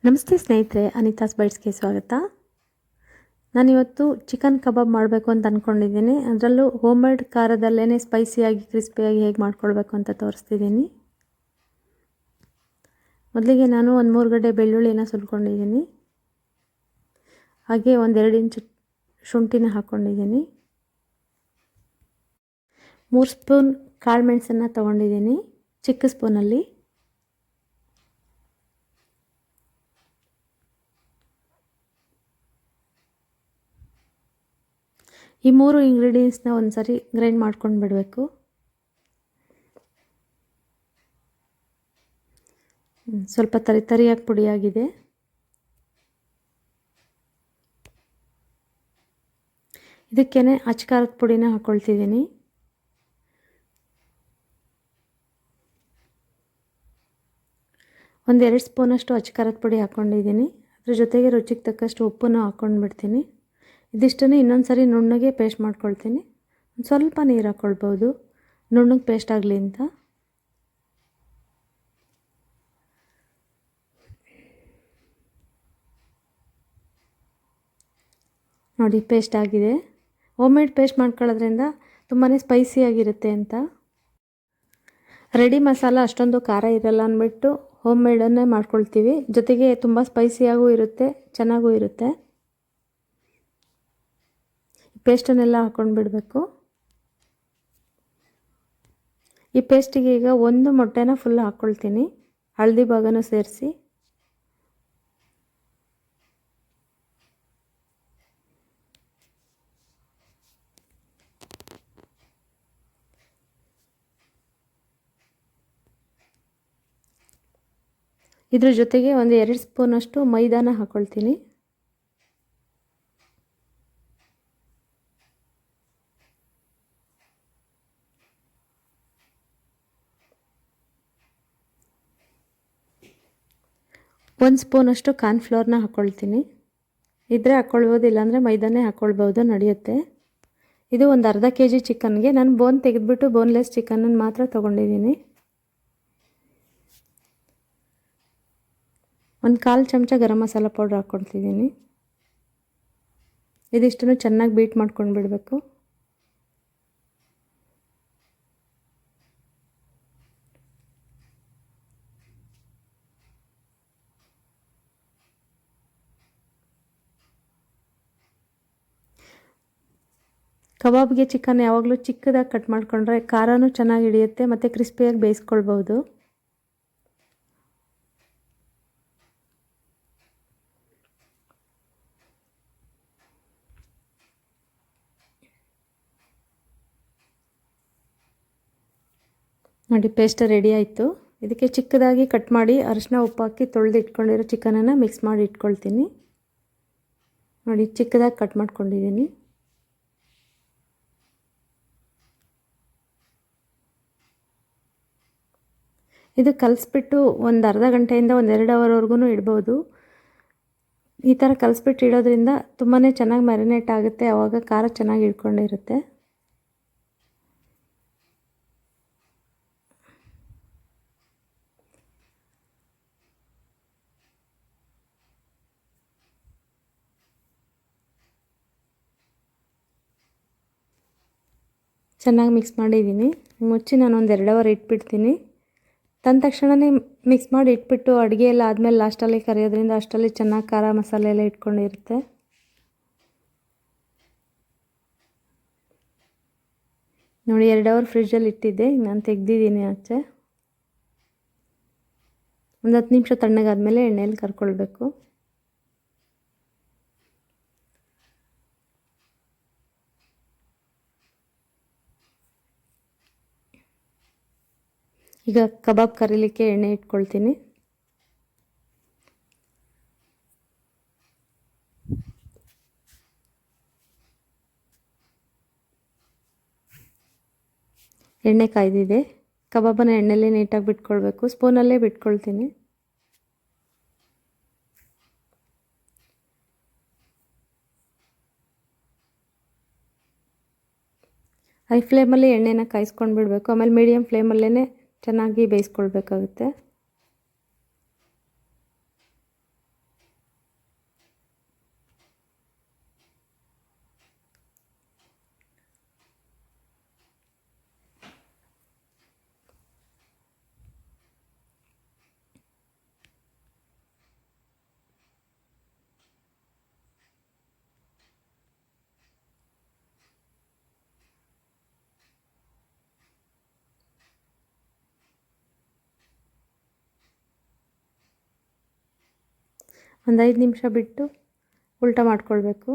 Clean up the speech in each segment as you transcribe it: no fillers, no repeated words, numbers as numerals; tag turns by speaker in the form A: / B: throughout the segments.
A: ನಮಸ್ತೆ ಸ್ನೇಹಿತರೆ, ಅನಿತಾಸ್ ಬೈಟ್ಸ್ಗೆ ಸ್ವಾಗತ. ನಾನಿವತ್ತು ಚಿಕನ್ ಕಬಾಬ್ ಮಾಡಬೇಕು ಅಂತ ಅಂದ್ಕೊಂಡಿದ್ದೀನಿ. ಅದರಲ್ಲೂ ಹೋಮ್ ಮೇಡ್ ಖಾರದಲ್ಲೇ ಸ್ಪೈಸಿಯಾಗಿ ಕ್ರಿಸ್ಪಿಯಾಗಿ ಹೇಗೆ ಮಾಡ್ಕೊಳ್ಬೇಕು ಅಂತ ತೋರಿಸ್ತಿದ್ದೀನಿ. ಮೊದಲಿಗೆ ನಾನು ಒಂದು 3 ಗಡ್ಡೆ ಬೆಳ್ಳುಳ್ಳಿನ ಸುಲ್ಕೊಂಡಿದ್ದೀನಿ. ಹಾಗೆ 1-2 ಇಂಚು ಶುಂಠಿನ ಹಾಕ್ಕೊಂಡಿದ್ದೀನಿ. 3 ಸ್ಪೂನ್ ಕಾಳು ಮೆಣಸನ್ನು ತೊಗೊಂಡಿದ್ದೀನಿ ಚಿಕ್ಕ ಸ್ಪೂನಲ್ಲಿ. ಈ 3 ಇಂಗ್ರೀಡಿಯೆಂಟ್ಸ್ನ ಒಂದು ಸರಿ ಗ್ರೈಂಡ್ ಮಾಡ್ಕೊಂಡು ಬಿಡಬೇಕು. ಸ್ವಲ್ಪ ತರಿಯಾಗಿ ಪುಡಿಯಾಗಿದೆ. ಇದಕ್ಕೇನೆ ಅಚ್ಕಾರದ ಪುಡಿನ ಹಾಕ್ಕೊಳ್ತಿದ್ದೀನಿ. ಒಂದು 2 ಸ್ಪೂನಷ್ಟು ಅಚ್ಕಾರದ ಪುಡಿ ಹಾಕ್ಕೊಂಡಿದ್ದೀನಿ. ಅದ್ರ ಜೊತೆಗೆ ರುಚಿಗೆ ತಕ್ಕಷ್ಟು ಉಪ್ಪನ್ನು ಹಾಕ್ಕೊಂಡು ಬಿಡ್ತೀನಿ. ಇದಿಷ್ಟನ್ನು ಇನ್ನೊಂದು ಸರಿ ನುಣ್ಣಗೆ ಪೇಸ್ಟ್ ಮಾಡ್ಕೊಳ್ತೀನಿ. ಒಂದು ಸ್ವಲ್ಪ ನೀರು ಹಾಕ್ಕೊಳ್ಬೋದು ನುಣ್ಣಗೆ ಪೇಸ್ಟ್ ಆಗಲಿ ಅಂತ. ನೋಡಿ, ಪೇಸ್ಟ್ ಆಗಿದೆ. ಹೋಮ್ ಮೇಡ್ ಪೇಸ್ಟ್ ಮಾಡ್ಕೊಳ್ಳೋದ್ರಿಂದ ತುಂಬಾ ಸ್ಪೈಸಿಯಾಗಿರುತ್ತೆ ಅಂತ. ರೆಡಿ ಮಸಾಲ ಅಷ್ಟೊಂದು ಖಾರ ಇರಲ್ಲ ಅಂದ್ಬಿಟ್ಟು ಹೋಮ್ ಮೇಡನ್ನೇ ಮಾಡ್ಕೊಳ್ತೀವಿ. ಜೊತೆಗೆ ತುಂಬ ಸ್ಪೈಸಿಯಾಗೂ ಇರುತ್ತೆ, ಚೆನ್ನಾಗೂ ಇರುತ್ತೆ. ಪೇಸ್ಟನ್ನೆಲ್ಲ ಹಾಕ್ಕೊಂಡು ಬಿಡಬೇಕು. ಈ ಪೇಸ್ಟಿಗೆ ಈಗ 1 ಮೊಟ್ಟೆನ ಫುಲ್ ಹಾಕ್ಕೊಳ್ತೀನಿ, ಹಳದಿ ಭಾಗನೂ ಸೇರಿಸಿ. ಇದ್ರ ಜೊತೆಗೆ 1-2 ಸ್ಪೂನಷ್ಟು ಮೈದಾನ ಹಾಕ್ಕೊಳ್ತೀನಿ. ಒಂದು ಸ್ಪೂನಷ್ಟು ಕಾರ್ನ್ಫ್ಲೋರ್ನ ಹಾಕ್ಕೊಳ್ತೀನಿ. ಇದ್ರೆ ಹಾಕ್ಕೊಳ್ಬೋದು, ಇಲ್ಲಾಂದರೆ ಮೈದಾನೇ ಹಾಕ್ಕೊಳ್ಬೋದು, ನಡೆಯುತ್ತೆ. ಇದು ಒಂದು ಅರ್ಧ kg ಚಿಕನ್ಗೆ ನಾನು ಬೋನ್ ತೆಗೆದುಬಿಟ್ಟು ಬೋನ್ಲೆಸ್ ಚಿಕನನ್ನು ಮಾತ್ರ ತೊಗೊಂಡಿದ್ದೀನಿ. 1/4 ಚಮಚ ಗರಂ ಮಸಾಲ ಪೌಡ್ರ್ ಹಾಕ್ಕೊಳ್ತಿದ್ದೀನಿ. ಇದಿಷ್ಟನ್ನು ಚೆನ್ನಾಗಿ ಬೀಟ್ ಮಾಡ್ಕೊಂಡು ಬಿಡಬೇಕು. ಕಬಾಬ್ಗೆ ಚಿಕನ್ ಯಾವಾಗಲೂ ಚಿಕ್ಕದಾಗಿ ಕಟ್ ಮಾಡಿಕೊಂಡ್ರೆ ಖಾರನೂ ಚೆನ್ನಾಗಿ ಹಿಡಿಯುತ್ತೆ ಮತ್ತು ಕ್ರಿಸ್ಪಿಯಾಗಿ ಬೇಯಿಸ್ಕೊಳ್ಬೋದು. ನೋಡಿ, ಪೇಸ್ಟ್ ರೆಡಿ ಆಯಿತು. ಇದಕ್ಕೆ ಚಿಕ್ಕದಾಗಿ ಕಟ್ ಮಾಡಿ ಅರಿಶಿನ ಉಪ್ಪು ಹಾಕಿ ತೊಳೆದು ಇಟ್ಕೊಂಡಿರೋ ಚಿಕನನ್ನು ಮಿಕ್ಸ್ ಮಾಡಿ ಇಟ್ಕೊಳ್ತೀನಿ. ನೋಡಿ, ಚಿಕ್ಕದಾಗಿ ಕಟ್ ಮಾಡ್ಕೊಂಡಿದ್ದೀನಿ. ಇದು ಕಲಿಸ್ಬಿಟ್ಟು ಒಂದು ಅರ್ಧ ಗಂಟೆಯಿಂದ 1-2 ಅವರ್ವರೆಗೂ ಇಡ್ಬೋದು. ಈ ಥರ ಕಲಿಸ್ಬಿಟ್ಟು ಇಡೋದ್ರಿಂದ ತುಂಬಾ ಚೆನ್ನಾಗಿ ಮ್ಯಾರಿನೇಟ್ ಆಗುತ್ತೆ, ಆವಾಗ ಖಾರ ಚೆನ್ನಾಗಿ ಇಟ್ಕೊಂಡಿರುತ್ತೆ. ಚೆನ್ನಾಗಿ ಮಿಕ್ಸ್ ಮಾಡಿದ್ದೀನಿ. ಮುಚ್ಚಿ ನಾನು 1-2 ಅವರ್ ಇಟ್ಬಿಡ್ತೀನಿ. ತಂದ ತಕ್ಷಣವೇ ಮಿಕ್ಸ್ ಮಾಡಿ ಇಟ್ಬಿಟ್ಟು ಅಡುಗೆ ಎಲ್ಲ ಆದಮೇಲೆ ಲಾಸ್ಟಲ್ಲಿ ಕರಿಯೋದ್ರಿಂದ ಅಷ್ಟರಲ್ಲಿ ಚೆನ್ನಾಗಿ ಖಾರ ಮಸಾಲೆ ಎಲ್ಲ ಇಟ್ಕೊಂಡಿರುತ್ತೆ. ನೋಡಿ, 2 ಅವರ್ ಫ್ರಿಜ್ಜಲ್ಲಿ ಇಟ್ಟಿದ್ದೆ, ನಾನು ತೆಗ್ದಿದ್ದೀನಿ ಆಚೆ. ಒಂದು 10 ನಿಮಿಷ ತಣ್ಣಗಾದ್ಮೇಲೆ ಎಣ್ಣೆಯಲ್ಲಿ ಕರ್ಕೊಳ್ಬೇಕು. ಈಗ ಕಬಾಬ್ ಕರೀಲಿಕ್ಕೆ ಎಣ್ಣೆ ಇಟ್ಕೊಳ್ತೀನಿ. ಎಣ್ಣೆ ಕಾಯ್ದಿದೆ. ಕಬಾಬನ್ನು ಎಣ್ಣೆಲ್ಲೇ ನೀಟಾಗಿ ಬಿಟ್ಕೊಳ್ಬೇಕು. ಸ್ಪೂನಲ್ಲೇ ಬಿಟ್ಕೊಳ್ತೀನಿ. ಹೈ ಫ್ಲೇಮಲ್ಲಿ ಎಣ್ಣೆನ ಕಾಯಿಸ್ಕೊಂಡು ಬಿಡಬೇಕು. ಆಮೇಲೆ ಮೀಡಿಯಮ್ ಫ್ಲೇಮಲ್ಲೇ ಚೆನ್ನಾಗಿ ಬೇಯಿಸ್ಕೊಳ್ಬೇಕಾಗುತ್ತೆ. ಒಂದು 5 ನಿಮಿಷ ಬಿಟ್ಟು ಉಲ್ಟಾ ಮಾಡ್ಕೊಳ್ಬೇಕು.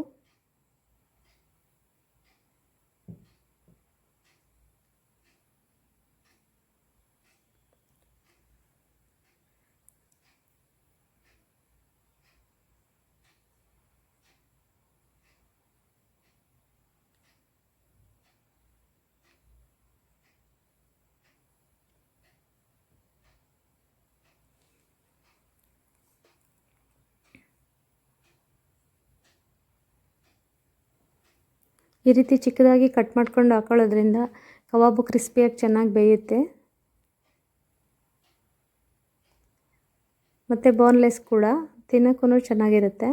A: ಈ ರೀತಿ ಚಿಕ್ಕದಾಗಿ ಕಟ್ ಮಾಡ್ಕೊಂಡು ಹಾಕೊಳ್ಳೋದ್ರಿಂದ ಕಬಾಬು ಕ್ರಿಸ್ಪಿಯಾಗಿ ಚೆನ್ನಾಗಿ ಬೇಯುತ್ತೆ ಮತ್ತು ಬೋನ್ಲೆಸ್ ಕೂಡ ತಿನ್ನೋಕ್ಕೂ ಚೆನ್ನಾಗಿರುತ್ತೆ.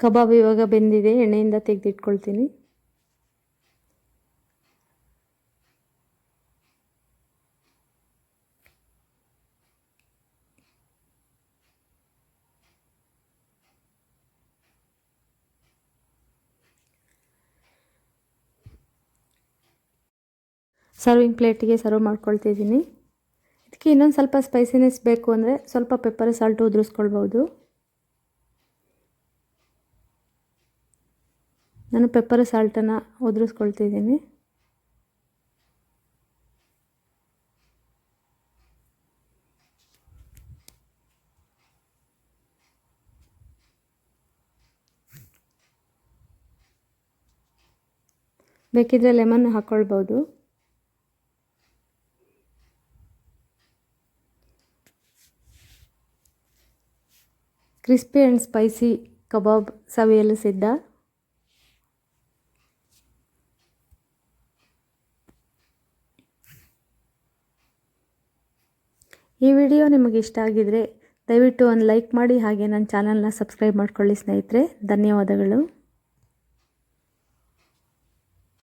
A: ಕಬಾಬ್ ಇವಾಗ ಬೆಂದಿದೆ, ಎಣ್ಣೆಯಿಂದ ತೆಗೆದಿಟ್ಕೊಳ್ತೀನಿ. ಸರ್ವಿಂಗ್ ಪ್ಲೇಟಿಗೆ ಸರ್ವ್ ಮಾಡ್ಕೊಳ್ತಿದ್ದೀನಿ. ಇದಕ್ಕೆ ಇನ್ನೊಂದು ಸ್ವಲ್ಪ ಸ್ಪೈಸಿನೆಸ್ ಬೇಕು ಅಂದರೆ ಸ್ವಲ್ಪ ಪೆಪ್ಪರ್ ಸಾಲ್ಟು ಉದುರಿಸ್ಕೊಳ್ಬೋದು. ನಾನು ಪೆಪ್ಪರ್ ಸಾಲ್ಟನ್ನು ಉದುರಿಸ್ಕೊಳ್ತಿದ್ದೀನಿ. ಬೇಕಿದ್ರೆ ಲೆಮನ್ ಹಾಕ್ಕೊಳ್ಬೋದು. ಕ್ರಿಸ್ಪಿ ಆ್ಯಂಡ್ ಸ್ಪೈಸಿ ಕಬಾಬ್ ಸವಿಯಲು ಸಿದ್ಧ. ಈ ವಿಡಿಯೋ ನಿಮಗೆ ಇಷ್ಟ ಆಗಿದರೆ ದಯವಿಟ್ಟು ಒಂದು ಲೈಕ್ ಮಾಡಿ, ಹಾಗೆ ನನ್ನ ಚಾನಲ್ನ ಸಬ್ಸ್ಕ್ರೈಬ್ ಮಾಡ್ಕೊಳ್ಳಿ ಸ್ನೇಹಿತರೆ. ಧನ್ಯವಾದಗಳು.